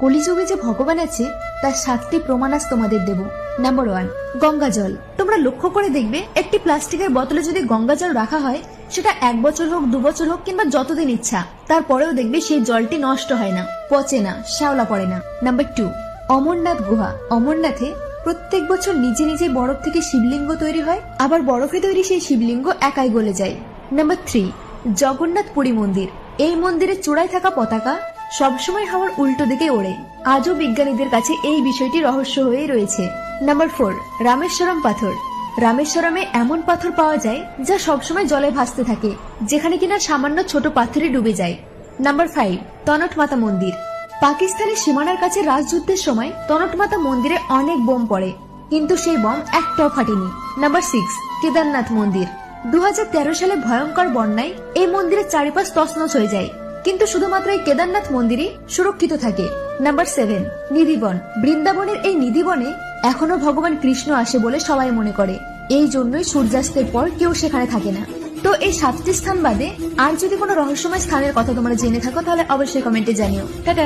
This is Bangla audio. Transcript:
কলিযুগে যে ভগবান আছে তার 7টি প্রমাণ আজ তোমাদের দেব। নাম্বার 1, গঙ্গা জল। তোমরা লক্ষ্য করে দেখবে একটি প্লাস্টিকের বোতলে যদি গঙ্গা জল রাখা হয়, সেটা 1 বছর হোক, 2 বছর হোক, কিংবা যতদিন ইচ্ছা, তারপরেও দেখবে সেই জলটি নষ্ট হয় না, পচে না, শ্যাওলা পড়ে না। নাম্বার 2, অমরনাথ গুহা। অমরনাথে প্রত্যেক বছর নিজে নিজে বরফ থেকে শিবলিঙ্গ তৈরি হয়, আবার বরফে তৈরি সেই শিবলিঙ্গ একাই গলে যায়। নাম্বার 3, জগন্নাথ পুরী মন্দির। এই মন্দিরের চূড়ায় থাকা পতাকা সবসময় হাওয়ার উল্টো দিকে ওড়ে। আজও বিজ্ঞানীদের কাছে এই বিষয়টি রহস্য হয়েই রয়েছে। নাম্বার 4, রামেশ্বরম পাথর। রামেশ্বরমে এমন পাথর পাওয়া যায় যা সবসময় জলে ভাসতে থাকে, যেখানে কিনা সামান্য ছোট পাথরই ডুবে যায়। নাম্বার 5, তনট মাতা মন্দির। পাকিস্তানের সীমানার কাছে রাজযুদ্ধের সময় তনট মাতা মন্দিরে অনেক বোম পড়ে, কিন্তু সেই বোম একটাও ফাটেনি। নাম্বার 6, কেদারনাথ মন্দির। 2013 সালে ভয়ঙ্কর বন্যায় এই মন্দিরের চারিপাশ তছনছ হয়ে যায়, কিন্তু শুধুমাত্র এই কেদারনাথ মন্দিরই সুরক্ষিত থাকে। নাম্বার 7, নিধিবন। বৃন্দাবনের এই নিধিবনে এখনো ভগবান কৃষ্ণ আসে বলে সবাই মনে করে, এই জন্যই সূর্যাস্তের পর কেউ সেখানে থাকে না। তো এই 7টি স্থান বাদে আর যদি কোনো রহস্যময় স্থানের কথা তোমরা জেনে থাকো, তাহলে অবশ্যই কমেন্টে জানিও। টাটা।